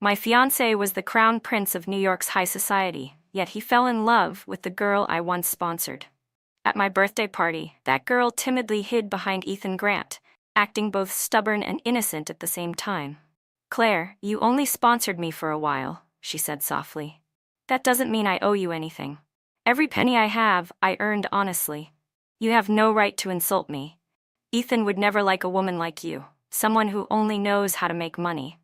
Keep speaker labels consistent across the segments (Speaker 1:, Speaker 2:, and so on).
Speaker 1: My fiancé was the crown prince of New York's high society, yet he fell in love with the girl I once sponsored. At my birthday party, that girl timidly hid behind Ethan Grant, acting both stubborn and innocent at the same time. "Claire, you only sponsored me for a while," she said softly. "That doesn't mean I owe you anything. Every penny I have, I earned honestly. You have no right to insult me. Ethan would never like a woman like you, someone who only knows how to make money."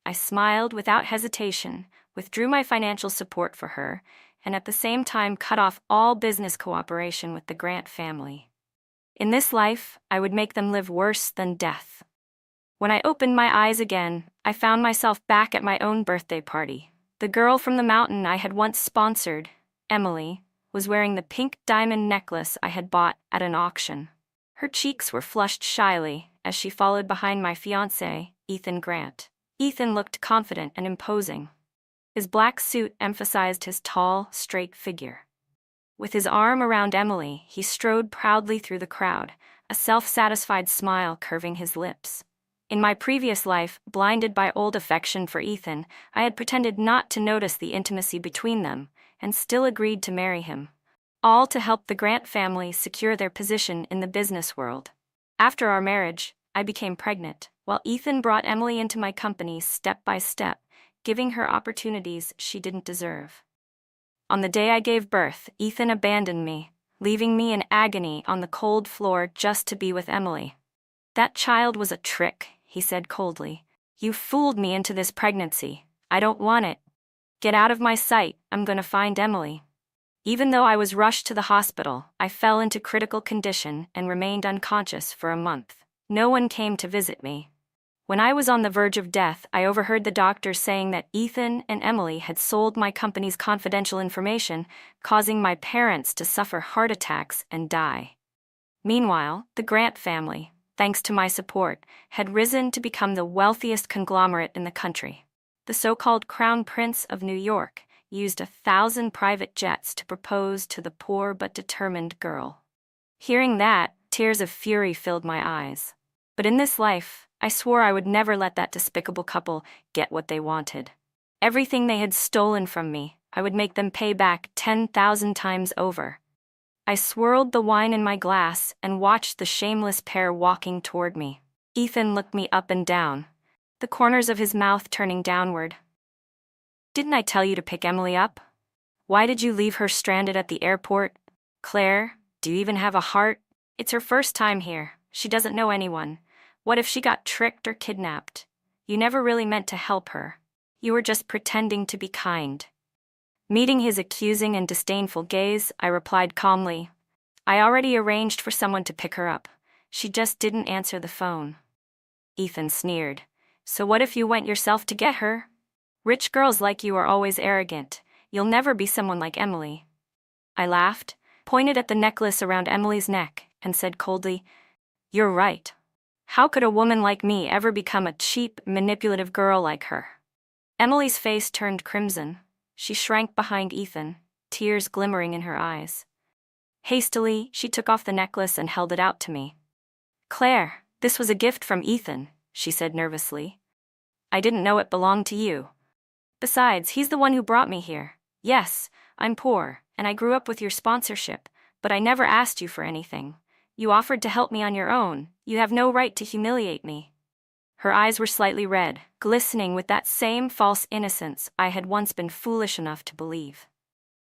Speaker 1: I smiled without hesitation, withdrew my financial support for her, and at the same time cut off all business cooperation with the Grant family. In this life, I would make them live worse than death. When I opened my eyes again, I found myself back at my own birthday party. The girl from the mountain I had once sponsored, Emily, was wearing the pink diamond necklace I had bought at an auction. Her cheeks were flushed shyly as she followed behind my fiancé, Ethan Grant. Ethan looked confident and imposing. His black suit emphasized his tall, straight figure. With his arm around Emily, he strode proudly through the crowd, a self-satisfied smile curving his lips. In my previous life, blinded by old affection for Ethan, I had pretended not to notice the intimacy between them, and still agreed to marry him. All to help the Grant family secure their position in the business world. After our marriage, I became pregnant, while Ethan brought Emily into my company step by step, giving her opportunities she didn't deserve. On the day I gave birth, Ethan abandoned me, leaving me in agony on the cold floor just to be with Emily. "That child was a trick," he said coldly. "You fooled me into this pregnancy. I don't want it. Get out of my sight, I'm gonna find Emily." Even though I was rushed to the hospital, I fell into critical condition and remained unconscious for a month. No one came to visit me. When I was on the verge of death, I overheard the doctors saying that Ethan and Emily had sold my company's confidential information, causing my parents to suffer heart attacks and die. Meanwhile, the Grant family, thanks to my support, had risen to become the wealthiest conglomerate in the country. The so-called Crown Prince of New York used 1,000 private jets to propose to the poor but determined girl. Hearing that, tears of fury filled my eyes. But in this life, I swore I would never let that despicable couple get what they wanted. Everything they had stolen from me, I would make them pay back 10,000 times over. I swirled the wine in my glass and watched the shameless pair walking toward me. Ethan looked me up and down, the corners of his mouth turning downward. "Didn't I tell you to pick Emily up? Why did you leave her stranded at the airport? Claire, do you even have a heart? It's her first time here. She doesn't know anyone. What if she got tricked or kidnapped? You never really meant to help her. You were just pretending to be kind." Meeting his accusing and disdainful gaze, I replied calmly, "I already arranged for someone to pick her up. She just didn't answer the phone." Ethan sneered. "So what if you went yourself to get her? Rich girls like you are always arrogant. You'll never be someone like Emily." I laughed, pointed at the necklace around Emily's neck, and said coldly, "You're right. How could a woman like me ever become a cheap, manipulative girl like her?" Emily's face turned crimson. She shrank behind Ethan, tears glimmering in her eyes. Hastily, she took off the necklace and held it out to me. "Claire, this was a gift from Ethan," she said nervously. "I didn't know it belonged to you. Besides, he's the one who brought me here. Yes, I'm poor, and I grew up with your sponsorship, but I never asked you for anything. You offered to help me on your own. You have no right to humiliate me." Her eyes were slightly red, glistening with that same false innocence I had once been foolish enough to believe.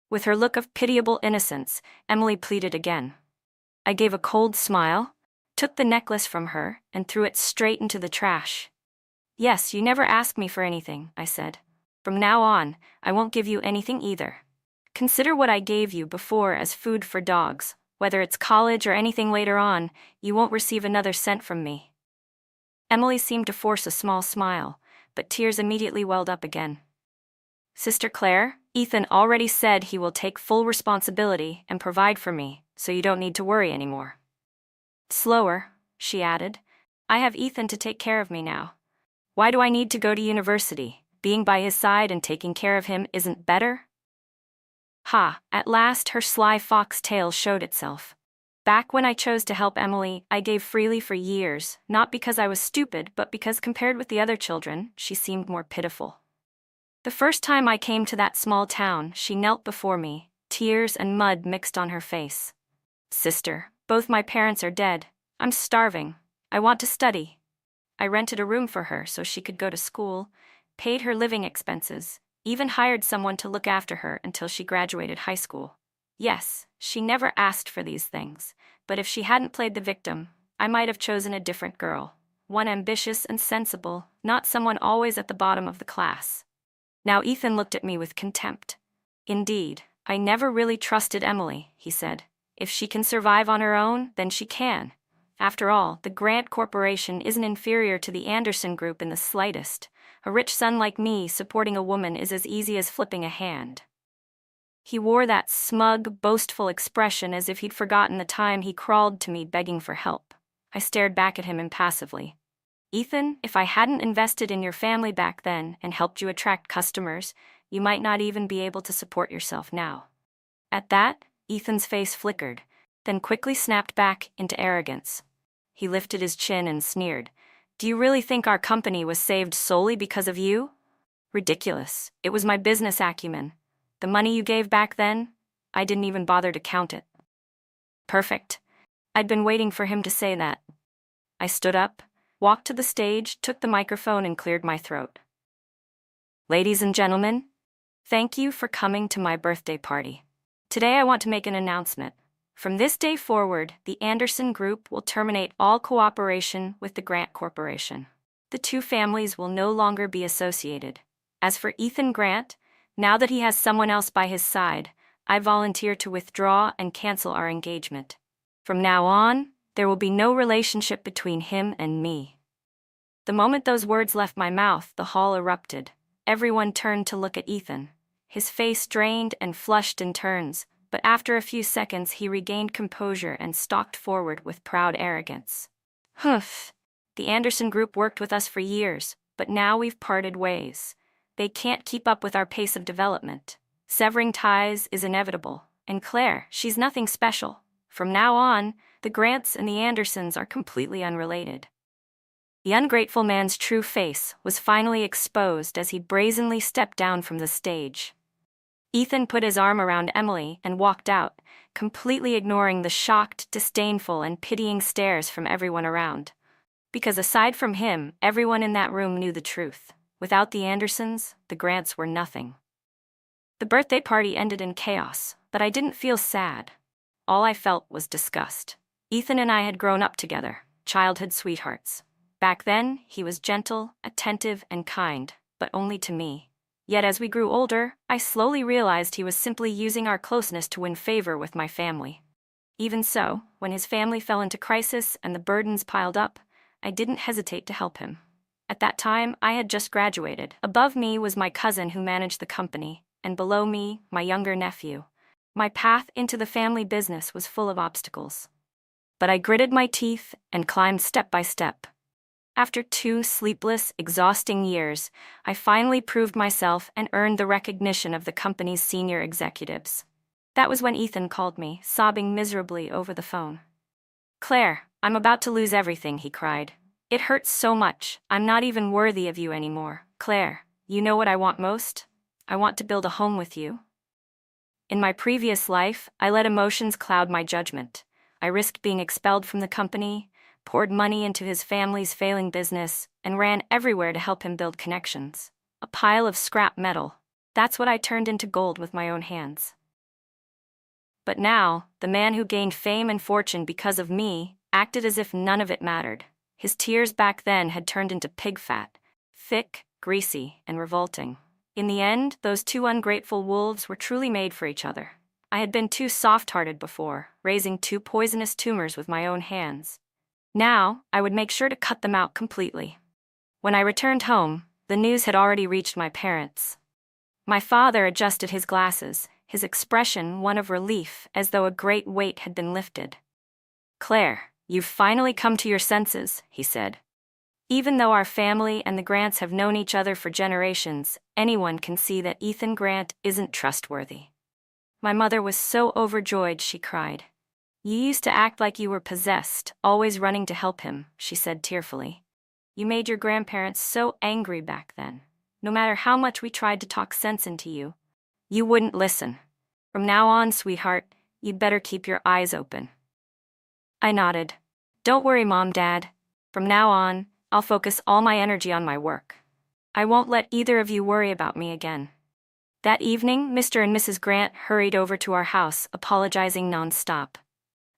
Speaker 1: With her look of pitiable innocence, Emily pleaded again. I gave a cold smile, took the necklace from her, and threw it straight into the trash. "Yes, you never asked me for anything," I said. "From now on, I won't give you anything either. Consider what I gave you before as food for dogs. Whether it's college or anything later on, you won't receive another cent from me." Emily seemed to force a small smile, but tears immediately welled up again. "Sister Claire, Ethan already said he will take full responsibility and provide for me, so you don't need to worry anymore." Slower, she added, "I have Ethan to take care of me now. Why do I need to go to university? Being by his side and taking care of him isn't better?" Ha, at last her sly fox tail showed itself. Back when I chose to help Emily, I gave freely for years, not because I was stupid, but because compared with the other children, she seemed more pitiful. The first time I came to that small town, she knelt before me, tears and mud mixed on her face. "Sister, both my parents are dead. I'm starving. I want to study." I rented a room for her so she could go to school, paid her living expenses, even hired someone to look after her until she graduated high school. Yes, she never asked for these things, but if she hadn't played the victim, I might have chosen a different girl, one ambitious and sensible, not someone always at the bottom of the class. Now Ethan looked at me with contempt. "Indeed, I never really trusted Emily," he said. "If she can survive on her own, then she can. After all, the Grant Corporation isn't inferior to the Anderson Group in the slightest. A rich son like me supporting a woman is as easy as flipping a hand." He wore that smug, boastful expression as if he'd forgotten the time he crawled to me begging for help. I stared back at him impassively. "Ethan, if I hadn't invested in your family back then and helped you attract customers, you might not even be able to support yourself now." At that, Ethan's face flickered, then quickly snapped back into arrogance. He lifted his chin and sneered. "Do you really think our company was saved solely because of you? Ridiculous. It was my business acumen. The money you gave back then, I didn't even bother to count it." Perfect. I'd been waiting for him to say that. I stood up, walked to the stage, took the microphone, and cleared my throat. "Ladies and gentlemen, thank you for coming to my birthday party. Today I want to make an announcement. From this day forward, the Anderson Group will terminate all cooperation with the Grant Corporation. The two families will no longer be associated. As for Ethan Grant, now that he has someone else by his side, I volunteer to withdraw and cancel our engagement. From now on, there will be no relationship between him and me." The moment those words left my mouth, the hall erupted. Everyone turned to look at Ethan. His face drained and flushed in turns, but after a few seconds he regained composure and stalked forward with proud arrogance. "Humph. The Anderson Group worked with us for years, but now we've parted ways. They can't keep up with our pace of development. Severing ties is inevitable. And Claire, she's nothing special. From now on, the Grants and the Andersons are completely unrelated." The ungrateful man's true face was finally exposed as he brazenly stepped down from the stage. Ethan put his arm around Emily and walked out, completely ignoring the shocked, disdainful, and pitying stares from everyone around. Because aside from him, everyone in that room knew the truth. Without the Andersons, the Grants were nothing. The birthday party ended in chaos, but I didn't feel sad. All I felt was disgust. Ethan and I had grown up together, childhood sweethearts. Back then, he was gentle, attentive, and kind, but only to me. Yet as we grew older, I slowly realized he was simply using our closeness to win favor with my family. Even so, when his family fell into crisis and the burdens piled up, I didn't hesitate to help him. At that time, I had just graduated. Above me was my cousin who managed the company, and below me, my younger nephew. My path into the family business was full of obstacles. But I gritted my teeth and climbed step by step. After 2 sleepless, exhausting years, I finally proved myself and earned the recognition of the company's senior executives. That was when Ethan called me, sobbing miserably over the phone. "Claire, I'm about to lose everything," he cried. "It hurts so much. I'm not even worthy of you anymore. Claire, you know what I want most? I want to build a home with you." In my previous life, I let emotions cloud my judgment. I risked being expelled from the company, poured money into his family's failing business, and ran everywhere to help him build connections. A pile of scrap metal. That's what I turned into gold with my own hands. But now, the man who gained fame and fortune because of me acted as if none of it mattered. His tears back then had turned into pig fat, thick, greasy, and revolting. In the end, those two ungrateful wolves were truly made for each other. I had been too soft-hearted before, raising 2 poisonous tumors with my own hands. Now, I would make sure to cut them out completely. When I returned home, the news had already reached my parents. My father adjusted his glasses, his expression one of relief, as though a great weight had been lifted. "Claire, you've finally come to your senses," he said. "Even though our family and the Grants have known each other for generations, anyone can see that Ethan Grant isn't trustworthy." My mother was so overjoyed she cried. You used to act like you were possessed, always running to help him, she said tearfully. You made your grandparents so angry back then. No matter how much we tried to talk sense into you, you wouldn't listen. From now on, sweetheart, you'd better keep your eyes open. I nodded. Don't worry, Mom, Dad. From now on, I'll focus all my energy on my work. I won't let either of you worry about me again. That evening, Mr. and Mrs. Grant hurried over to our house, apologizing nonstop.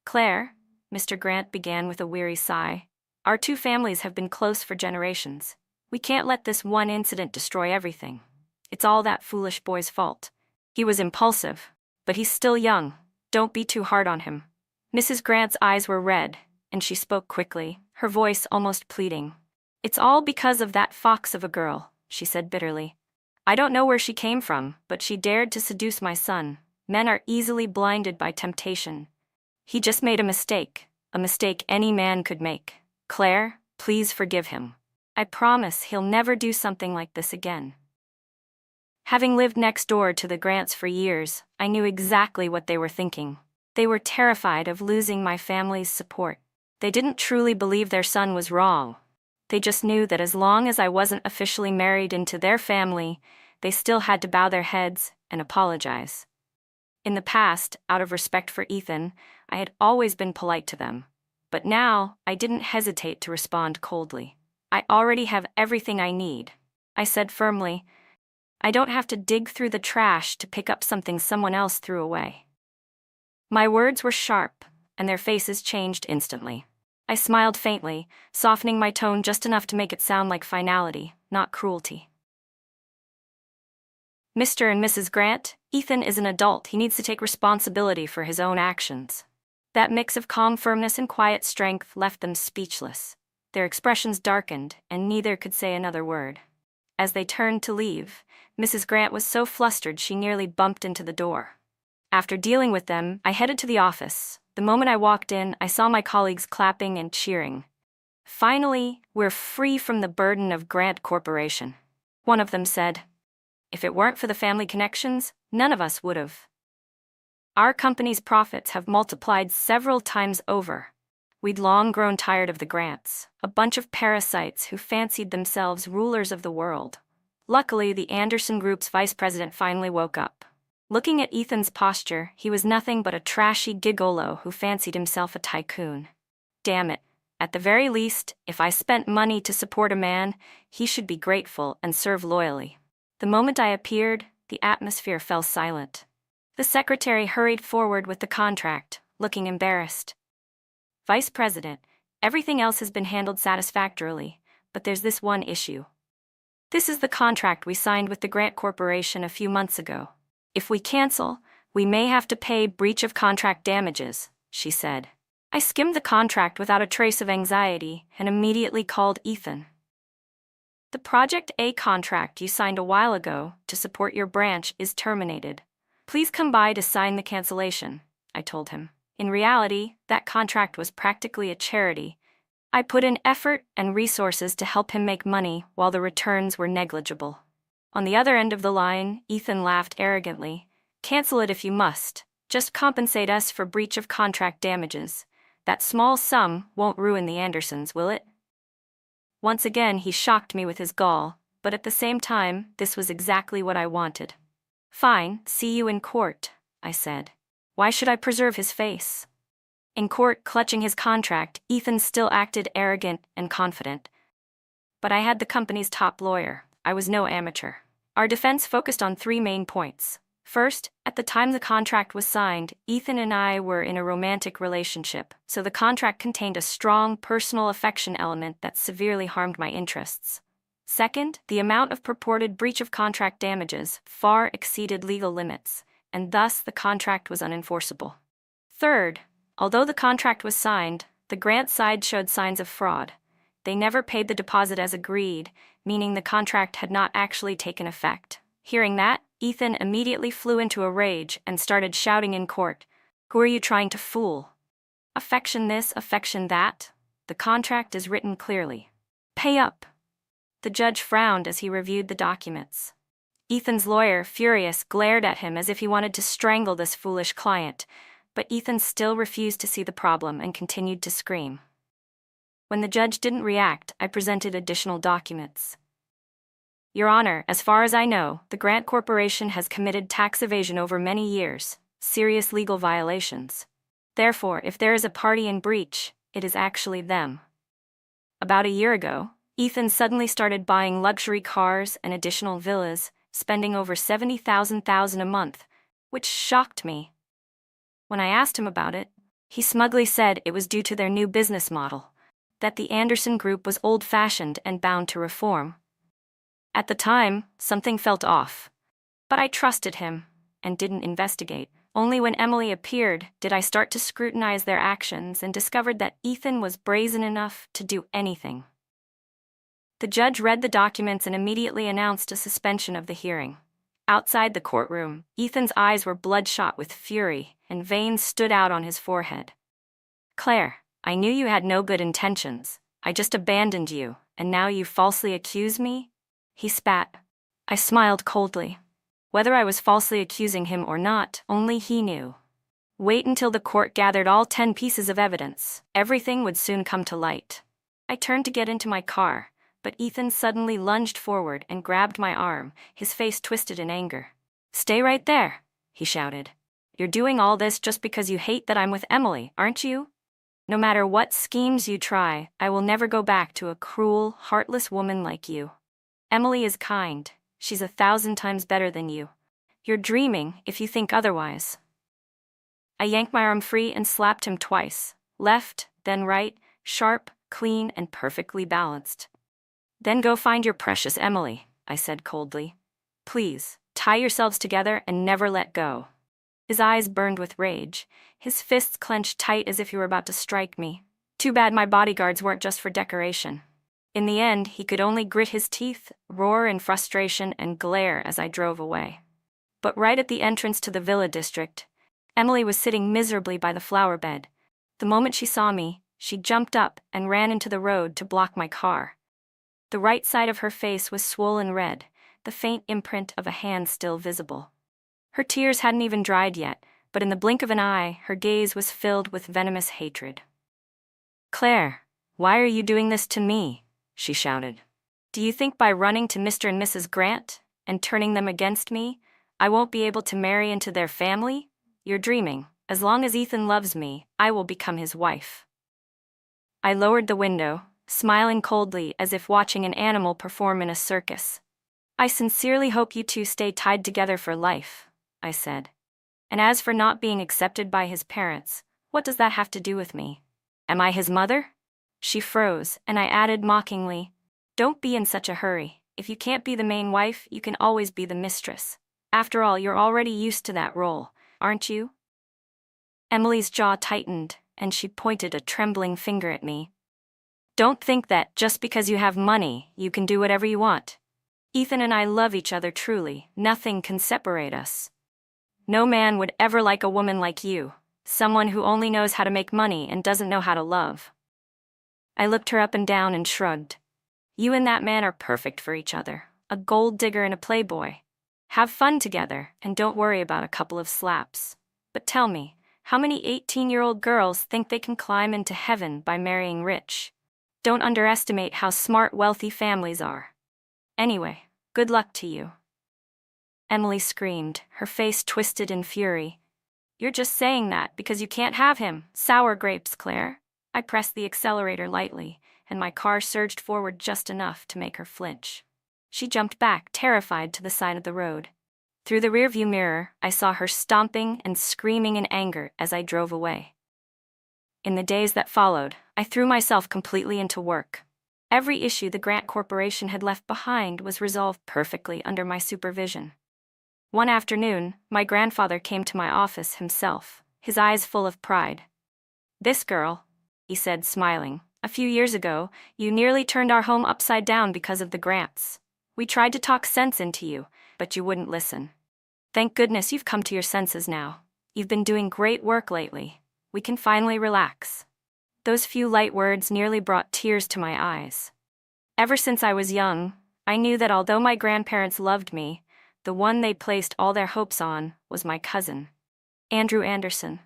Speaker 1: Claire, Mr. Grant began with a weary sigh, our two families have been close for generations. We can't let this one incident destroy everything. It's all that foolish boy's fault. He was impulsive, but he's still young. Don't be too hard on him. Mrs. Grant's eyes were red, and she spoke quickly, her voice almost pleading. It's all because of that fox of a girl, she said bitterly. I don't know where she came from, but she dared to seduce my son. Men are easily blinded by temptation. He just made a mistake any man could make. Claire, please forgive him. I promise he'll never do something like this again. Having lived next door to the Grants for years, I knew exactly what they were thinking. They were terrified of losing my family's support. They didn't truly believe their son was wrong. They just knew that as long as I wasn't officially married into their family, they still had to bow their heads and apologize. In the past, out of respect for Ethan, I had always been polite to them. But now, I didn't hesitate to respond coldly. I already have everything I need, I said firmly. I don't have to dig through the trash to pick up something someone else threw away. My words were sharp, and their faces changed instantly. I smiled faintly, softening my tone just enough to make it sound like finality, not cruelty. Mr. and Mrs. Grant, Ethan is an adult. He needs to take responsibility for his own actions. That mix of calm firmness and quiet strength left them speechless. Their expressions darkened, and neither could say another word. As they turned to leave, Mrs. Grant was so flustered she nearly bumped into the door. After dealing with them, I headed to the office. The moment I walked in, I saw my colleagues clapping and cheering. Finally, we're free from the burden of Grant Corporation, one of them said. If it weren't for the family connections, none of us would have. Our company's profits have multiplied several times over. We'd long grown tired of the Grants, a bunch of parasites who fancied themselves rulers of the world. Luckily, the Anderson Group's vice president finally woke up. Looking at Ethan's posture, he was nothing but a trashy gigolo who fancied himself a tycoon. Damn it. At the very least, if I spent money to support a man, he should be grateful and serve loyally. The moment I appeared, the atmosphere fell silent. The secretary hurried forward with the contract, looking embarrassed. Vice President, everything else has been handled satisfactorily, but there's this one issue. This is the contract we signed with the Grant Corporation a few months ago. If we cancel, we may have to pay breach of contract damages, she said. I skimmed the contract without a trace of anxiety and immediately called Ethan. The Project A contract you signed a while ago to support your branch is terminated. Please come by to sign the cancellation, I told him. In reality, that contract was practically a charity. I put in effort and resources to help him make money while the returns were negligible. On the other end of the line, Ethan laughed arrogantly. Cancel it if you must. Just compensate us for breach of contract damages. That small sum won't ruin the Andersons, will it? Once again, he shocked me with his gall, but at the same time, this was exactly what I wanted. Fine, see you in court, I said. Why should I preserve his face? In court, clutching his contract, Ethan still acted arrogant and confident. But I had the company's top lawyer. I was no amateur. Our defense focused on 3 main points. First, at the time the contract was signed, Ethan and I were in a romantic relationship, so the contract contained a strong personal affection element that severely harmed my interests. Second, the amount of purported breach of contract damages far exceeded legal limits, and thus the contract was unenforceable. Third, although the contract was signed, the Grant side showed signs of fraud. They never paid the deposit as agreed, meaning the contract had not actually taken effect. Hearing that, Ethan immediately flew into a rage and started shouting in court, "Who are you trying to fool? Affection this, affection that? The contract is written clearly. Pay up." The judge frowned as he reviewed the documents. Ethan's lawyer, furious, glared at him as if he wanted to strangle this foolish client, But Ethan still refused to see the problem and continued to scream. When the judge didn't react, I presented additional documents. Your Honor, as far as I know, the Grant Corporation has committed tax evasion over many years, serious legal violations. Therefore, if there is a party in breach, it is actually them. About a year ago, Ethan suddenly started buying luxury cars and additional villas, spending over $70,000 a month, which shocked me. When I asked him about it, he smugly said it was due to their new business model, that the Anderson Group was old-fashioned and bound to reform. At the time, something felt off. But I trusted him and didn't investigate. Only when Emily appeared did I start to scrutinize their actions and discovered that Ethan was brazen enough to do anything. The judge read the documents and immediately announced a suspension of the hearing. Outside the courtroom, Ethan's eyes were bloodshot with fury, and veins stood out on his forehead. Claire, I knew you had no good intentions. I just abandoned you, and now you falsely accuse me? He spat. I smiled coldly. Whether I was falsely accusing him or not, only he knew. Wait until the court gathered all 10 pieces of evidence. Everything would soon come to light. I turned to get into my car, but Ethan suddenly lunged forward and grabbed my arm, his face twisted in anger. Stay right there, he shouted. You're doing all this just because you hate that I'm with Emily, aren't you? No matter what schemes you try, I will never go back to a cruel, heartless woman like you. Emily is kind. She's 1,000 times better than you. You're dreaming if you think otherwise. I yanked my arm free and slapped him twice, left, then right, sharp, clean, and perfectly balanced. Then go find your precious Emily, I said coldly. Please, tie yourselves together and never let go. His eyes burned with rage, his fists clenched tight as if he were about to strike me. Too bad my bodyguards weren't just for decoration. In the end, he could only grit his teeth, roar in frustration, and glare as I drove away. But right at the entrance to the villa district, Emily was sitting miserably by the flower bed. The moment she saw me, she jumped up and ran into the road to block my car. The right side of her face was swollen red, the faint imprint of a hand still visible. Her tears hadn't even dried yet, but in the blink of an eye, her gaze was filled with venomous hatred. Claire, why are you doing this to me? She shouted. Do you think by running to Mr. and Mrs. Grant and turning them against me, I won't be able to marry into their family? You're dreaming. As long as Ethan loves me, I will become his wife. I lowered the window, smiling coldly as if watching an animal perform in a circus. I sincerely hope you two stay tied together for life, I said. And as for not being accepted by his parents, what does that have to do with me? Am I his mother? She froze, and I added mockingly, Don't be in such a hurry. If you can't be the main wife, you can always be the mistress. After all, you're already used to that role, aren't you? Emily's jaw tightened, and she pointed a trembling finger at me. Don't think that, just because you have money, you can do whatever you want. Ethan and I love each other truly. Nothing can separate us. No man would ever like a woman like you, someone who only knows how to make money and doesn't know how to love. I looked her up and down and shrugged. You and that man are perfect for each other, a gold digger and a playboy. Have fun together, and don't worry about a couple of slaps. But tell me, how many 18-year-old girls think they can climb into heaven by marrying rich? Don't underestimate how smart wealthy families are. Anyway, good luck to you. Emily screamed, her face twisted in fury. You're just saying that because you can't have him. Sour grapes, Claire. I pressed the accelerator lightly, and my car surged forward just enough to make her flinch. She jumped back, terrified, to the side of the road. Through the rearview mirror, I saw her stomping and screaming in anger as I drove away. In the days that followed, I threw myself completely into work. Every issue the Grant Corporation had left behind was resolved perfectly under my supervision. One afternoon, my grandfather came to my office himself, his eyes full of pride. This girl, he said, smiling. A few years ago, you nearly turned our home upside down because of the Grants. We tried to talk sense into you, but you wouldn't listen. Thank goodness you've come to your senses now. You've been doing great work lately. We can finally relax. Those few light words nearly brought tears to my eyes. Ever since I was young, I knew that although my grandparents loved me, the one they placed all their hopes on was my cousin, Andrew Anderson.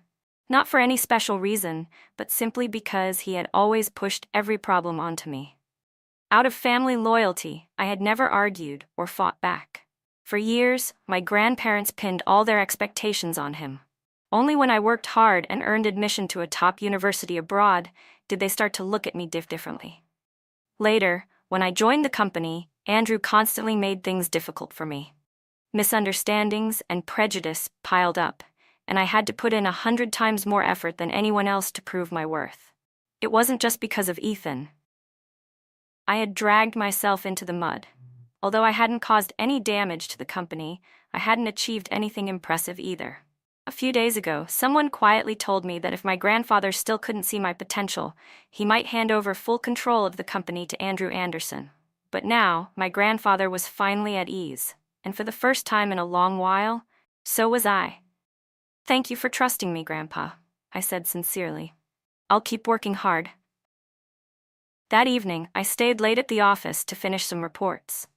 Speaker 1: Not for any special reason, but simply because he had always pushed every problem onto me. Out of family loyalty, I had never argued or fought back. For years, my grandparents pinned all their expectations on him. Only when I worked hard and earned admission to a top university abroad did they start to look at me differently. Later, when I joined the company, Andrew constantly made things difficult for me. Misunderstandings and prejudice piled up, and I had to put in 100 times more effort than anyone else to prove my worth. It wasn't just because of Ethan. I had dragged myself into the mud. Although I hadn't caused any damage to the company, I hadn't achieved anything impressive either. A few days ago, someone quietly told me that if my grandfather still couldn't see my potential, he might hand over full control of the company to Andrew Anderson. But now, my grandfather was finally at ease, and for the first time in a long while, so was I. "Thank you for trusting me, Grandpa," I said sincerely. "I'll keep working hard." That evening, I stayed late at the office to finish some reports.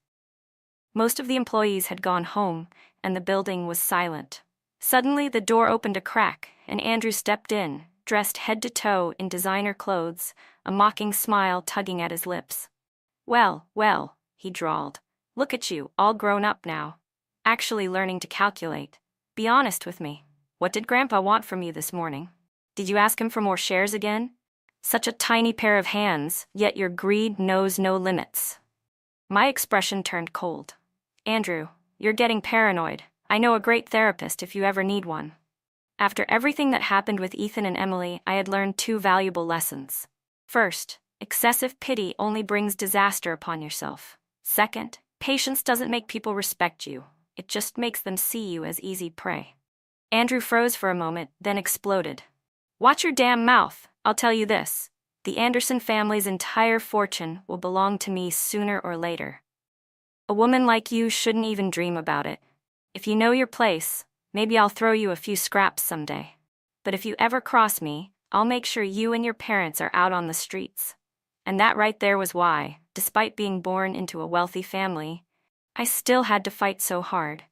Speaker 1: Most of the employees had gone home, and the building was silent. Suddenly, the door opened a crack, and Andrew stepped in, dressed head to toe in designer clothes, a mocking smile tugging at his lips. Well, he drawled. "Look at you, all grown up now. Actually learning to calculate. Be honest with me. What did Grandpa want from you this morning? Did you ask him for more shares again? Such a tiny pair of hands, yet your greed knows no limits." My expression turned cold. "Andrew, you're getting paranoid. I know a great therapist if you ever need one." After everything that happened with Ethan and Emily, I had learned 2 valuable lessons. First, excessive pity only brings disaster upon yourself. Second, patience doesn't make people respect you. It just makes them see you as easy prey. Andrew froze for a moment, then exploded. "Watch your damn mouth. I'll tell you this. The Anderson family's entire fortune will belong to me sooner or later. A woman like you shouldn't even dream about it. If you know your place, maybe I'll throw you a few scraps someday. But if you ever cross me, I'll make sure you and your parents are out on the streets." And that right there was why, despite being born into a wealthy family, I still had to fight so hard.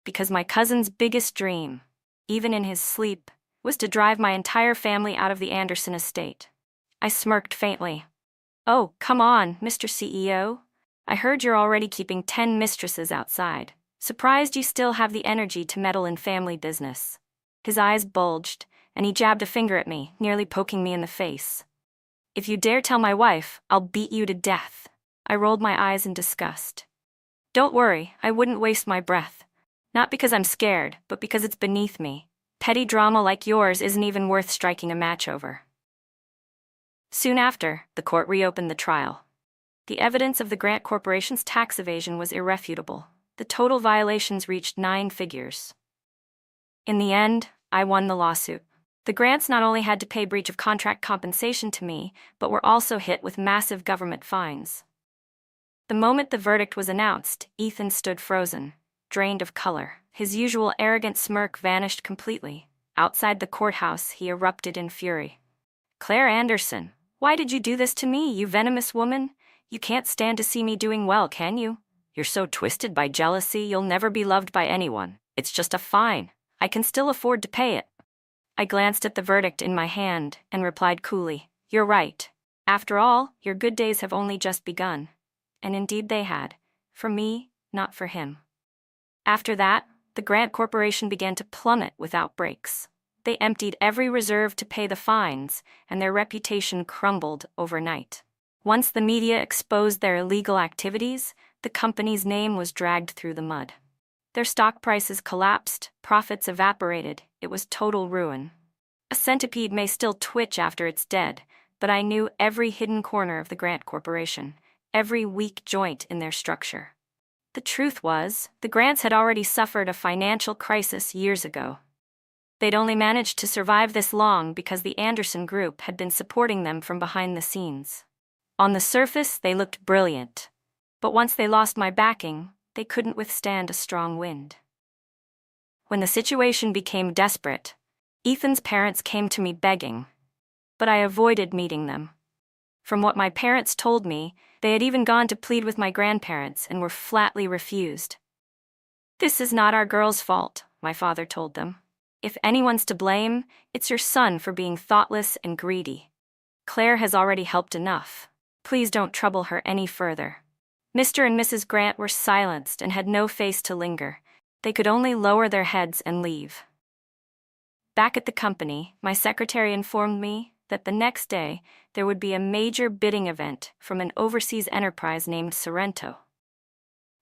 Speaker 1: Because my cousin's biggest dream, even in his sleep, was to drive my entire family out of the Anderson estate. I smirked faintly. "Oh, come on, Mr. CEO. I heard you're already keeping 10 mistresses outside. Surprised you still have the energy to meddle in family business." His eyes bulged, and he jabbed a finger at me, nearly poking me in the face. "If you dare tell my wife, I'll beat you to death." I rolled my eyes in disgust. "Don't worry, I wouldn't waste my breath. Not because I'm scared, but because it's beneath me. Petty drama like yours isn't even worth striking a match over." Soon after, the court reopened the trial. The evidence of the Grant Corporation's tax evasion was irrefutable. The total violations reached 9 figures. In the end, I won the lawsuit. The Grants not only had to pay breach of contract compensation to me, but were also hit with massive government fines. The moment the verdict was announced, Ethan stood frozen, drained of color. His usual arrogant smirk vanished completely. Outside the courthouse, he erupted in fury. "Claire Anderson, why did you do this to me, you venomous woman? You can't stand to see me doing well, can you? You're so twisted by jealousy you'll never be loved by anyone. It's just a fine. I can still afford to pay it." I glanced at the verdict in my hand and replied coolly, "You're right. After all, your good days have only just begun." And indeed they had. For me, not for him. After that, the Grant Corporation began to plummet without breaks. They emptied every reserve to pay the fines, and their reputation crumbled overnight. Once the media exposed their illegal activities, the company's name was dragged through the mud. Their stock prices collapsed, profits evaporated. It was total ruin. A centipede may still twitch after it's dead, but I knew every hidden corner of the Grant Corporation, every weak joint in their structure. The truth was, the Grants had already suffered a financial crisis years ago. They'd only managed to survive this long because the Anderson Group had been supporting them from behind the scenes. On the surface, they looked brilliant. But once they lost my backing, they couldn't withstand a strong wind. When the situation became desperate, Ethan's parents came to me begging. But I avoided meeting them. From what my parents told me, they had even gone to plead with my grandparents and were flatly refused. "This is not our girl's fault," my father told them. If anyone's to blame, it's your son for being thoughtless and greedy. Claire has already helped enough. Please don't trouble her any further." Mr. and Mrs. Grant were silenced and had no face to linger. They could only lower their heads and leave. Back at the company, my secretary informed me that the next day there would be a major bidding event from an overseas enterprise named Sorrento.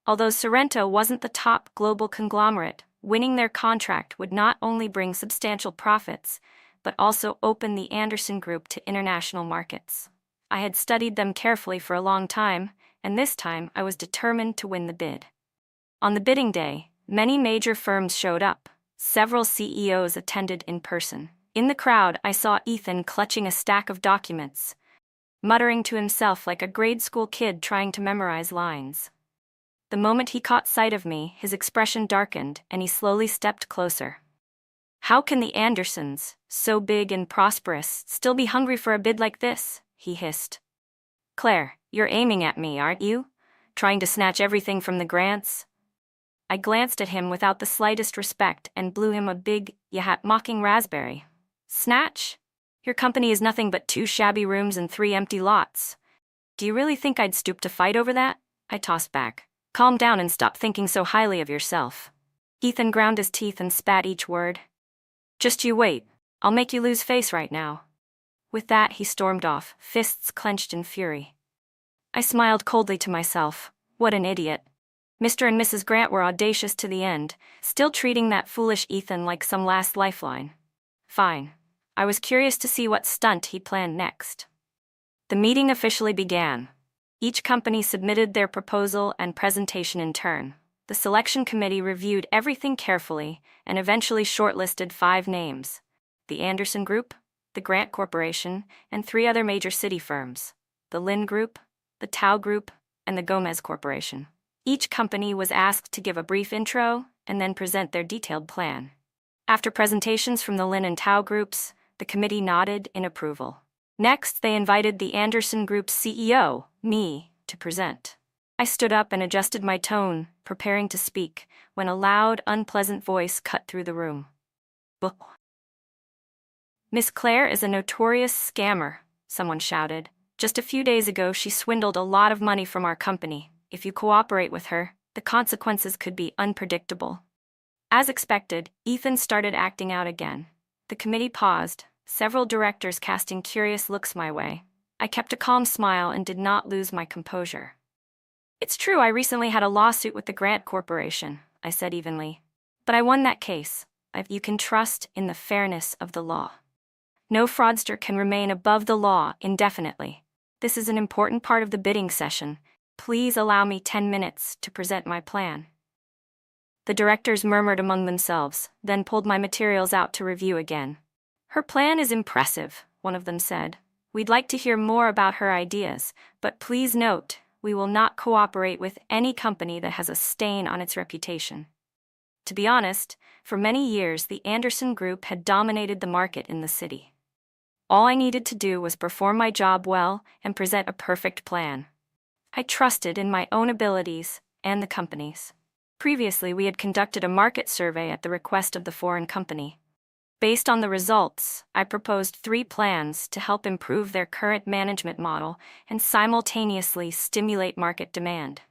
Speaker 1: Although Sorrento wasn't the top global conglomerate, winning their contract would not only bring substantial profits, but also open the Anderson Group to international markets. I had studied them carefully for a long time, and this time I was determined to win the bid. On the bidding day, many major firms showed up. Several CEOs attended in person. In the crowd, I saw Ethan clutching a stack of documents, muttering to himself like a grade school kid trying to memorize lines. The moment he caught sight of me, his expression darkened, and he slowly stepped closer. "How can the Andersons, so big and prosperous, still be hungry for a bid like this?" he hissed. "Claire, you're aiming at me, aren't you? Trying to snatch everything from the Grants?" I glanced at him without the slightest respect and blew him a big, mocking raspberry. "Snatch? Your company is nothing but 2 shabby rooms and 3 empty lots. Do you really think I'd stoop to fight over that?" I tossed back. "Calm down and stop thinking so highly of yourself." Ethan ground his teeth and spat each word. "Just you wait. I'll make you lose face right now." With that, he stormed off, fists clenched in fury. I smiled coldly to myself. What an idiot. Mr. and Mrs. Grant were audacious to the end, still treating that foolish Ethan like some last lifeline. Fine. I was curious to see what stunt he planned next. The meeting officially began. Each company submitted their proposal and presentation in turn. The selection committee reviewed everything carefully and eventually shortlisted 5 names: the Anderson Group, the Grant Corporation, and 3 other major city firms: the Lynn Group, the Tao Group, and the Gomez Corporation. Each company was asked to give a brief intro and then present their detailed plan. After presentations from the Lynn and Tao groups, the committee nodded in approval. Next, they invited the Anderson Group's CEO, me, to present. I stood up and adjusted my tone, preparing to speak, when a loud, unpleasant voice cut through the room. "Miss Claire is a notorious scammer," someone shouted. "Just a few days ago she swindled a lot of money from our company. If you cooperate with her, the consequences could be unpredictable." As expected, Ethan started acting out again. The committee paused, several directors casting curious looks my way. I kept a calm smile and did not lose my composure. "It's true I recently had a lawsuit with the Grant Corporation," I said evenly. "But I won that case. You can trust in the fairness of the law. No fraudster can remain above the law indefinitely. This is an important part of the bidding session. Please allow me 10 minutes to present my plan." The directors murmured among themselves, then pulled my materials out to review again. "Her plan is impressive," one of them said. "We'd like to hear more about her ideas, but please note, we will not cooperate with any company that has a stain on its reputation." To be honest, for many years the Anderson Group had dominated the market in the city. All I needed to do was perform my job well and present a perfect plan. I trusted in my own abilities and the company's. Previously, we had conducted a market survey at the request of the foreign company. Based on the results, I proposed 3 plans to help improve their current management model and simultaneously stimulate market demand.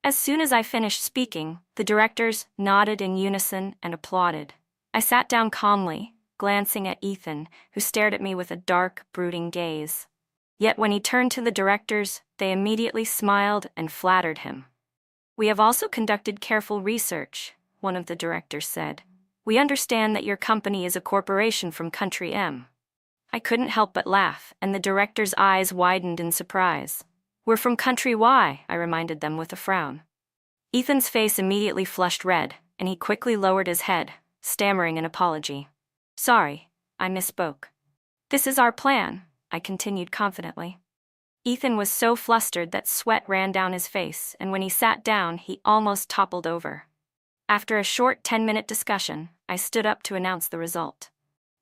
Speaker 1: As soon as I finished speaking, the directors nodded in unison and applauded. I sat down calmly, glancing at Ethan, who stared at me with a dark, brooding gaze. Yet when he turned to the directors, they immediately smiled and flattered him. "We have also conducted careful research," one of the directors said. "We understand that your company is a corporation from Country M." I couldn't help but laugh, and the director's eyes widened in surprise. "We're from Country Y," I reminded them with a frown. Ethan's face immediately flushed red, and he quickly lowered his head, stammering an apology. "Sorry, I misspoke. This is our plan," I continued confidently. Ethan was so flustered that sweat ran down his face, and when he sat down, he almost toppled over. After a short 10-minute discussion, I stood up to announce the result.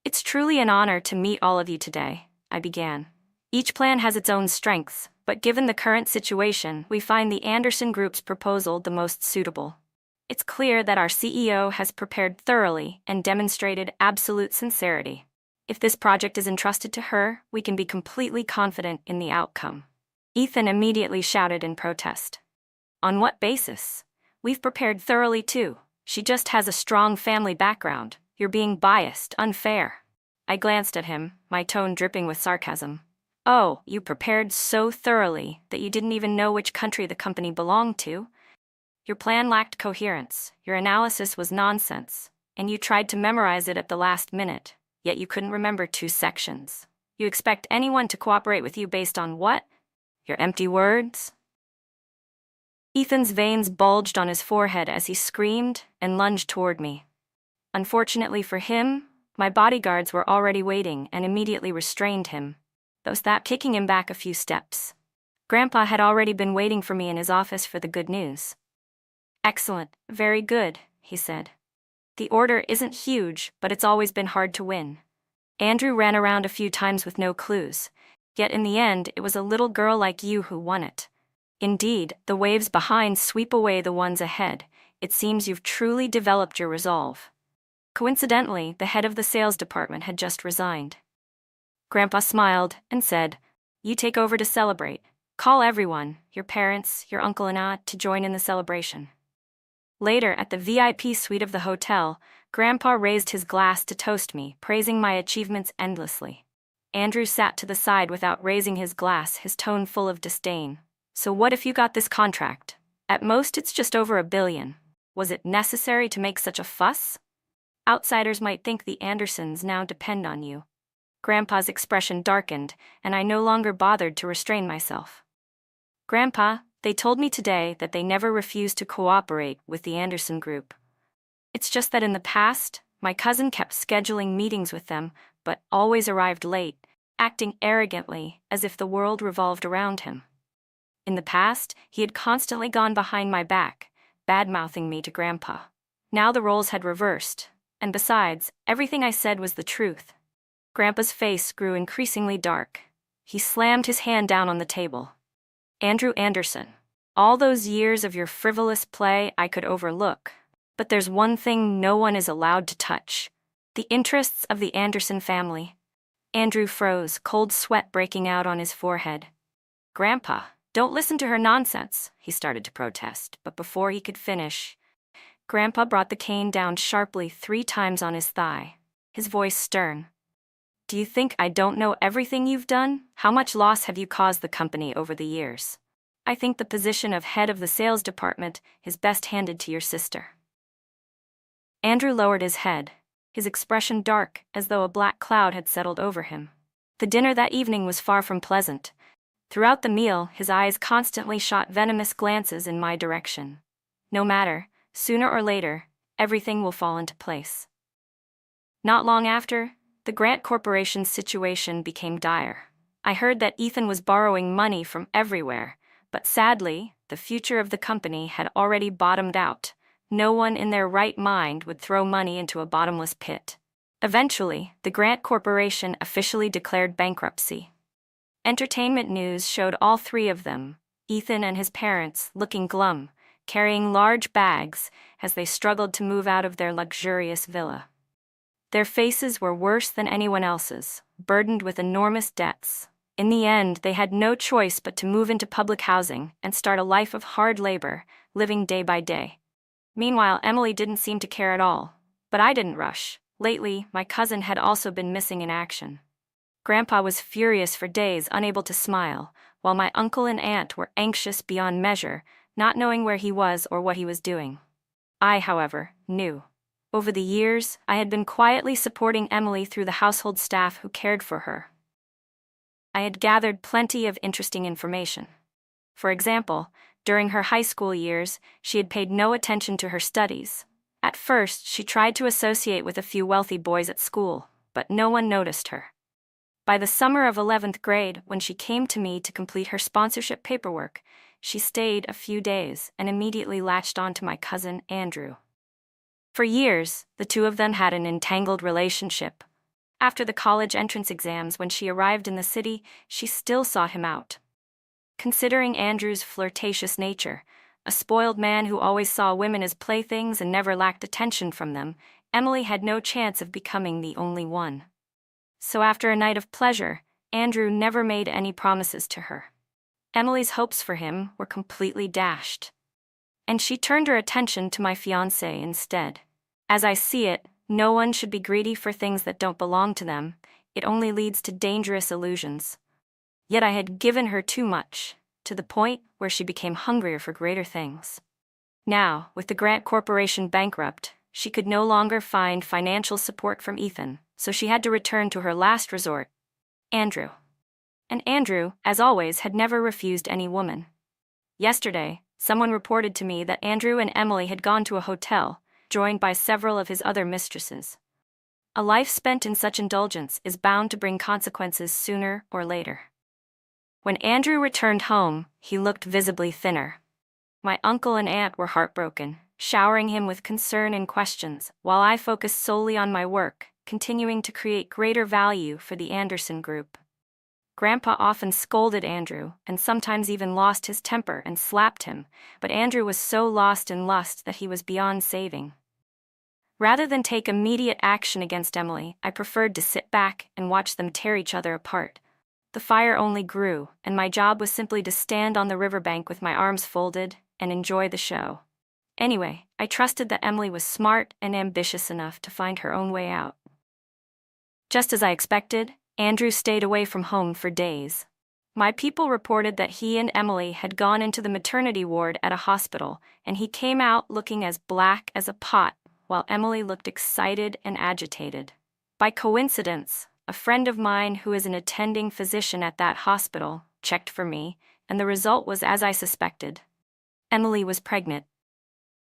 Speaker 1: "It's truly an honor to meet all of you today," I began. "Each plan has its own strengths, but given the current situation, we find the Anderson Group's proposal the most suitable. It's clear that our CEO has prepared thoroughly and demonstrated absolute sincerity. If this project is entrusted to her, we can be completely confident in the outcome." Ethan immediately shouted in protest. "On what basis? We've prepared thoroughly too. She just has a strong family background. You're being biased, unfair." I glanced at him, my tone dripping with sarcasm. "Oh, you prepared so thoroughly that you didn't even know which country the company belonged to? Your plan lacked coherence, your analysis was nonsense, and you tried to memorize it at the last minute, yet you couldn't remember 2 sections. You expect anyone to cooperate with you based on what? Your empty words?" Ethan's veins bulged on his forehead as he screamed and lunged toward me. Unfortunately for him, my bodyguards were already waiting and immediately restrained him, though that kicking him back a few steps. Grandpa had already been waiting for me in his office for the good news. "Excellent, very good," he said. "The order isn't huge, but it's always been hard to win. Andrew ran around a few times with no clues, yet in the end it was a little girl like you who won it. Indeed, the waves behind sweep away the ones ahead. It seems you've truly developed your resolve." Coincidentally, the head of the sales department had just resigned. Grandpa smiled and said, "You take over to celebrate. Call everyone, your parents, your uncle and aunt, to join in the celebration." Later, at the VIP suite of the hotel, Grandpa raised his glass to toast me, praising my achievements endlessly. Andrew sat to the side without raising his glass, his tone full of disdain. "So what if you got this contract? At most it's just over $1 billion. Was it necessary to make such a fuss? Outsiders might think the Andersons now depend on you." Grandpa's expression darkened, and I no longer bothered to restrain myself. "Grandpa, they told me today that they never refused to cooperate with the Anderson Group. It's just that in the past, my cousin kept scheduling meetings with them, but always arrived late, acting arrogantly as if the world revolved around him. In the past, he had constantly gone behind my back, bad-mouthing me to Grandpa. Now the roles had reversed, and besides, everything I said was the truth." Grandpa's face grew increasingly dark. He slammed his hand down on the table. "Andrew Anderson, all those years of your frivolous play I could overlook, but there's one thing no one is allowed to touch: the interests of the Anderson family." Andrew froze, cold sweat breaking out on his forehead. "Grandpa, don't listen to her nonsense," he started to protest, but before he could finish, Grandpa brought the cane down sharply 3 times on his thigh, his voice stern. "Do you think I don't know everything you've done? How much loss have you caused the company over the years? I think the position of head of the sales department is best handed to your sister." Andrew lowered his head, his expression dark as though a black cloud had settled over him. The dinner that evening was far from pleasant. Throughout the meal, his eyes constantly shot venomous glances in my direction. No matter, sooner or later, everything will fall into place. Not long after, the Grant Corporation's situation became dire. I heard that Ethan was borrowing money from everywhere, but sadly, the future of the company had already bottomed out. No one in their right mind would throw money into a bottomless pit. Eventually, the Grant Corporation officially declared bankruptcy. Entertainment news showed all 3 of them, Ethan and his parents, looking glum, carrying large bags as they struggled to move out of their luxurious villa. Their faces were worse than anyone else's, burdened with enormous debts. In the end, they had no choice but to move into public housing and start a life of hard labor, living day by day. Meanwhile, Emily didn't seem to care at all, but I didn't rush. Lately, my cousin had also been missing in action. Grandpa was furious for days, unable to smile, while my uncle and aunt were anxious beyond measure, not knowing where he was or what he was doing. I, however, knew. Over the years, I had been quietly supporting Emily through the household staff who cared for her. I had gathered plenty of interesting information. For example, during her high school years, she had paid no attention to her studies. At first, she tried to associate with a few wealthy boys at school, but no one noticed her. By the summer of 11th grade, when she came to me to complete her sponsorship paperwork, she stayed a few days and immediately latched onto my cousin Andrew. For years, the 2 of them had an entangled relationship. After the college entrance exams, when she arrived in the city, she still sought him out. Considering Andrew's flirtatious nature, A spoiled man who always saw women as playthings and never lacked attention from them, Emily had no chance of becoming the only one. So after a night of pleasure, Andrew never made any promises to her. Emily's hopes for him were completely dashed. And she turned her attention to my fiancé instead. As I see it, no one should be greedy for things that don't belong to them. It only leads to dangerous illusions. Yet I had given her too much, to the point where she became hungrier for greater things. Now, with the Grant Corporation bankrupt, she could no longer find financial support from Ethan, so she had to return to her last resort, Andrew. And Andrew, as always, had never refused any woman. Yesterday, someone reported to me that Andrew and Emily had gone to a hotel, joined by several of his other mistresses. A life spent in such indulgence is bound to bring consequences sooner or later. When Andrew returned home, he looked visibly thinner. My uncle and aunt were heartbroken, showering him with concern and questions, while I focused solely on my work, continuing to create greater value for the Anderson Group. Grandpa often scolded Andrew, and sometimes even lost his temper and slapped him, but Andrew was so lost in lust that he was beyond saving. Rather than take immediate action against Emily, I preferred to sit back and watch them tear each other apart. The fire only grew, and my job was simply to stand on the riverbank with my arms folded and enjoy the show. Anyway, I trusted that Emily was smart and ambitious enough to find her own way out. Just as I expected, Andrew stayed away from home for days. My people reported that he and Emily had gone into the maternity ward at a hospital, and he came out looking as black as a pot, while Emily looked excited and agitated. By coincidence, a friend of mine who is an attending physician at that hospital checked for me, and the result was as I suspected. Emily was pregnant.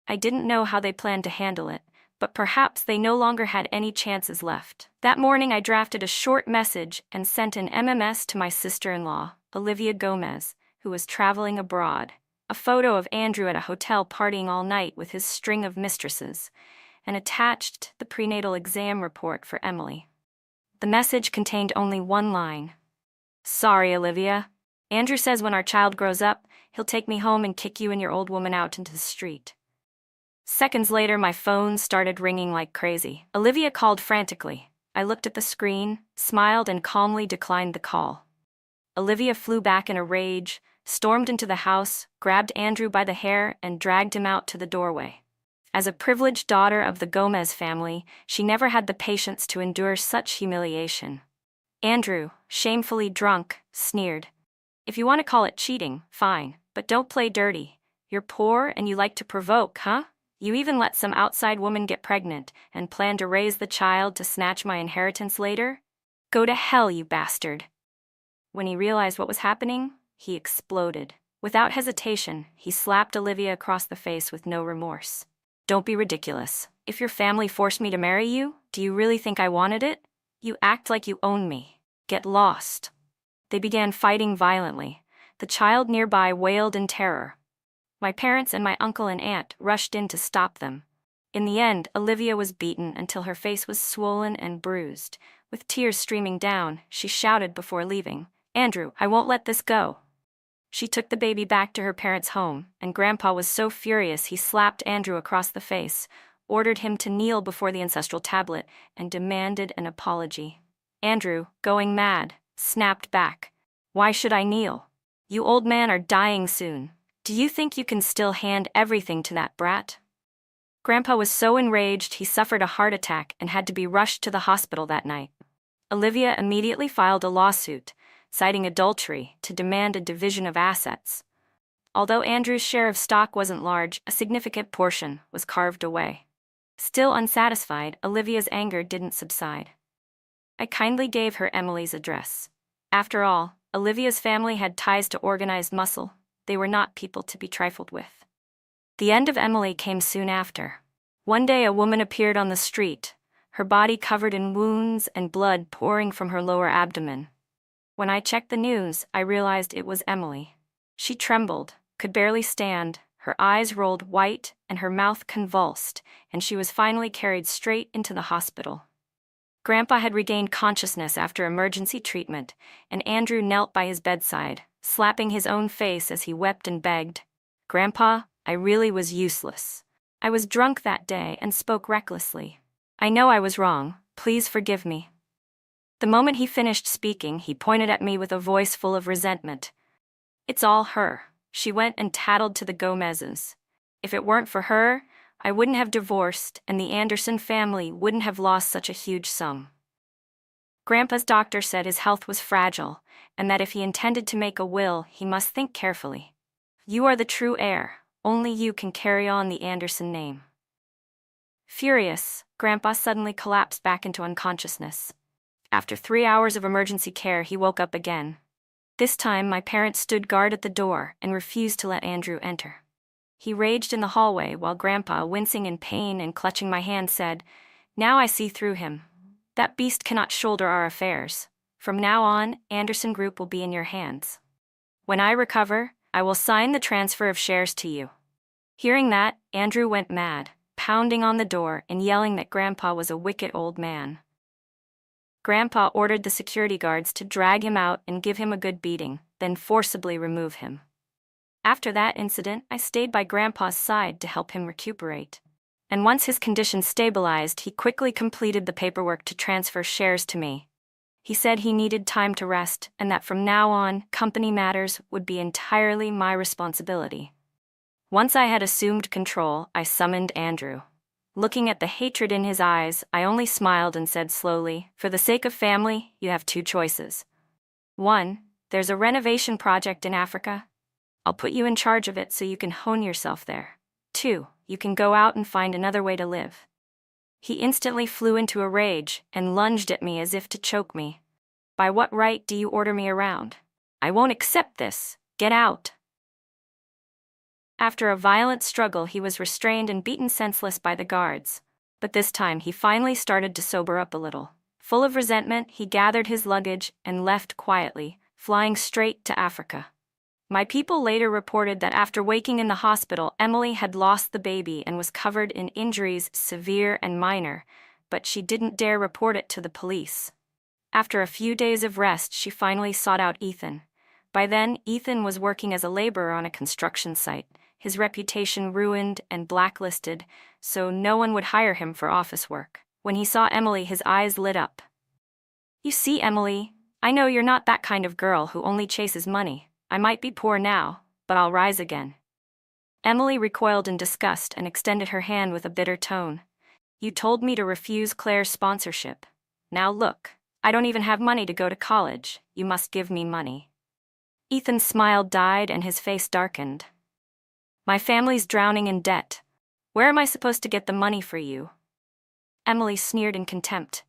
Speaker 1: I didn't know how they planned to handle it, but perhaps they no longer had any chances left. That morning I drafted a short message and sent an MMS to my sister-in-law, Olivia Gomez, who was traveling abroad, a photo of Andrew at a hotel partying all night with his string of mistresses, and attached the prenatal exam report for Emily. The message contained only one line. "Sorry, Olivia. Andrew says when our child grows up, he'll take me home and kick you and your old woman out into the street." Seconds later, my phone started ringing like crazy. Olivia called frantically. I looked at the screen, smiled, and calmly declined the call. Olivia flew back in a rage, stormed into the house, grabbed Andrew by the hair, and dragged him out to the doorway. As a privileged daughter of the Gomez family, she never had the patience to endure such humiliation. Andrew, shamefully drunk, sneered. "If you want to call it cheating, fine, but don't play dirty. You're poor and you like to provoke, huh? You even let some outside woman get pregnant and plan to raise the child to snatch my inheritance later? Go to hell, you bastard." When he realized what was happening, he exploded. Without hesitation, he slapped Olivia across the face with no remorse. "Don't be ridiculous. If your family forced me to marry you, do you really think I wanted it? You act like you own me. Get lost." They began fighting violently. The child nearby wailed in terror. My parents and my uncle and aunt rushed in to stop them. In the end, Olivia was beaten until her face was swollen and bruised. With tears streaming down, she shouted before leaving, "Andrew, I won't let this go." She took the baby back to her parents' home, and Grandpa was so furious he slapped Andrew across the face, ordered him to kneel before the ancestral tablet, and demanded an apology. Andrew, going mad, snapped back, "Why should I kneel? You old men are dying soon. Do you think you can still hand everything to that brat?" Grandpa was so enraged he suffered a heart attack and had to be rushed to the hospital that night. Olivia immediately filed a lawsuit, citing adultery, to demand a division of assets. Although Andrew's share of stock wasn't large, a significant portion was carved away. Still unsatisfied, Olivia's anger didn't subside. I kindly gave her Emily's address. After all, Olivia's family had ties to organized muscle. They were not people to be trifled with. The end of Emily came soon after. One day a woman appeared on the street, her body covered in wounds and blood pouring from her lower abdomen. When I checked the news, I realized it was Emily. She trembled, could barely stand, her eyes rolled white, and her mouth convulsed, and she was finally carried straight into the hospital. Grandpa had regained consciousness after emergency treatment, and Andrew knelt by his bedside, slapping his own face as he wept and begged, "Grandpa, I really was useless. I was drunk that day and spoke recklessly. I know I was wrong, please forgive me. The moment he finished speaking, he pointed at me with a voice full of resentment. It's all her. She went and tattled to the Gomez's. If it weren't for her, I wouldn't have divorced, and the Anderson family wouldn't have lost such a huge sum. Grandpa's doctor said his health was fragile, and that if he intended to make a will, he must think carefully. You are the true heir. Only you can carry on the Anderson name. Furious, Grandpa suddenly collapsed back into unconsciousness. After 3 hours of emergency care, he woke up again. This time, my parents stood guard at the door and refused to let Andrew enter. He raged in the hallway while Grandpa, wincing in pain and clutching my hand, said, "Now I see through him. That beast cannot shoulder our affairs. From now on, Anderson Group will be in your hands. When I recover, I will sign the transfer of shares to you." Hearing that, Andrew went mad, pounding on the door and yelling that Grandpa was a wicked old man. Grandpa ordered the security guards to drag him out and give him a good beating, then forcibly remove him. After that incident, I stayed by Grandpa's side to help him recuperate. And once his condition stabilized, he quickly completed the paperwork to transfer shares to me. He said he needed time to rest and that from now on, company matters would be entirely my responsibility. Once I had assumed control, I summoned Andrew. Looking at the hatred in his eyes, I only smiled and said slowly, "For the sake of family, you have 2 choices. 1, there's a renovation project in Africa. I'll put you in charge of it so you can hone yourself there. 2, you can go out and find another way to live." He instantly flew into a rage and lunged at me as if to choke me. "By what right do you order me around? I won't accept this. Get out." After a violent struggle, he was restrained and beaten senseless by the guards. But this time he finally started to sober up a little. Full of resentment, he gathered his luggage and left quietly, flying straight to Africa. My people later reported that after waking in the hospital, Emily had lost the baby and was covered in injuries, severe and minor, but she didn't dare report it to the police. After a few days of rest, she finally sought out Ethan. By then, Ethan was working as a laborer on a construction site, his reputation ruined and blacklisted, so no one would hire him for office work. When he saw Emily, his eyes lit up. "You see, Emily, I know you're not that kind of girl who only chases money. I might be poor now, but I'll rise again." Emily recoiled in disgust and extended her hand with a bitter tone. "You told me to refuse Claire's sponsorship. Now look, I don't even have money to go to college. You must give me money." Ethan's smile died and his face darkened. "My family's drowning in debt. Where am I supposed to get the money for you?" Emily sneered in contempt.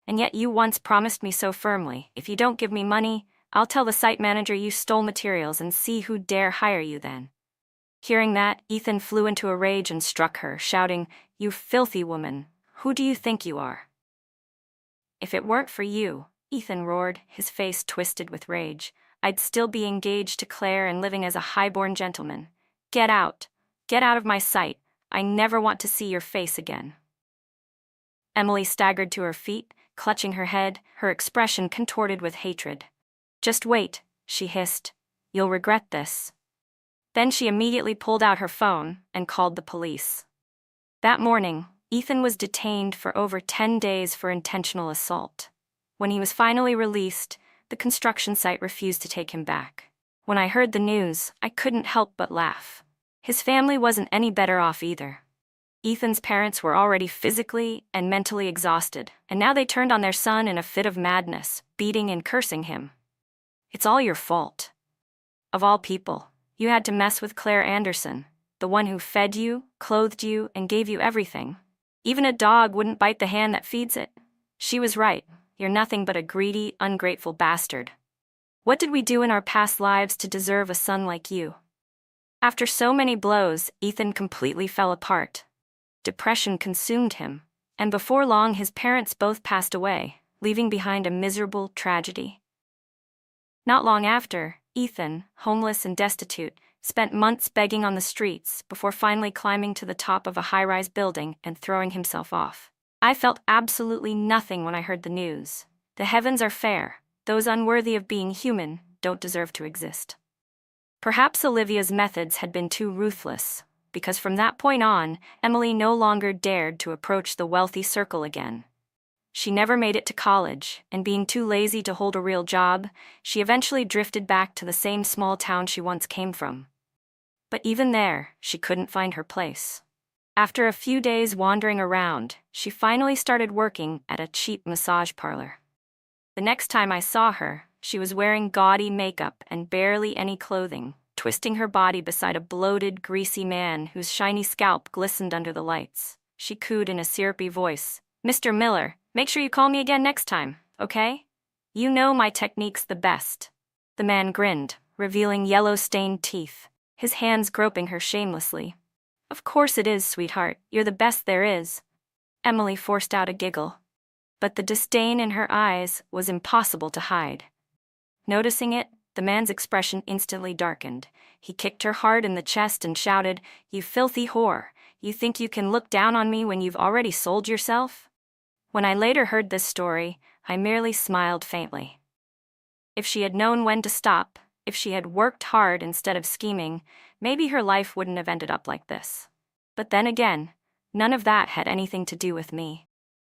Speaker 1: "And yet you once promised me so firmly, if you don't give me money, I'll tell the site manager you stole materials and see who dare hire you then." Hearing that, Ethan flew into a rage and struck her, shouting, "You filthy woman, who do you think you are?" "If it weren't for you," Ethan roared, his face twisted with rage, "I'd still be engaged to Claire and living as a high-born gentleman. Get out. Get out of my sight. I never want to see your face again." Emily staggered to her feet, clutching her head, her expression contorted with hatred. "Just wait," she hissed. "You'll regret this." Then she immediately pulled out her phone and called the police. That morning, Ethan was detained for over 10 days for intentional assault. When he was finally released, the construction site refused to take him back. When I heard the news, I couldn't help but laugh. His family wasn't any better off either. Ethan's parents were already physically and mentally exhausted, and now they turned on their son in a fit of madness, beating and cursing him. "It's all your fault. Of all people, you had to mess with Claire Anderson, the one who fed you, clothed you, and gave you everything. Even a dog wouldn't bite the hand that feeds it. She was right. You're nothing but a greedy, ungrateful bastard. What did we do in our past lives to deserve a son like you?" After so many blows, Ethan completely fell apart. Depression consumed him, and before long his parents both passed away, leaving behind a miserable tragedy. Not long after, Ethan, homeless and destitute, spent months begging on the streets before finally climbing to the top of a high-rise building and throwing himself off. I felt absolutely nothing when I heard the news. The heavens are fair. Those unworthy of being human don't deserve to exist. Perhaps Olivia's methods had been too ruthless. because from that point on, Emily no longer dared to approach the wealthy circle again. She never made it to college, and being too lazy to hold a real job, she eventually drifted back to the same small town she once came from. But even there, she couldn't find her place. After a few days wandering around, she finally started working at a cheap massage parlor. The next time I saw her, she was wearing gaudy makeup and barely any clothing, twisting her body beside a bloated, greasy man whose shiny scalp glistened under the lights. She cooed in a syrupy voice, "Mr. Miller, make sure you call me again next time, okay? You know my technique's the best." The man grinned, revealing yellow-stained teeth, his hands groping her shamelessly. "Of course it is, sweetheart. You're the best there is." Emily forced out a giggle, but the disdain in her eyes was impossible to hide. Noticing it, the man's expression instantly darkened. He kicked her hard in the chest and shouted, "You filthy whore! You think you can look down on me when you've already sold yourself?" When I later heard this story, I merely smiled faintly. If she had known when to stop, if she had worked hard instead of scheming, maybe her life wouldn't have ended up like this. But then again, none of that had anything to do with me.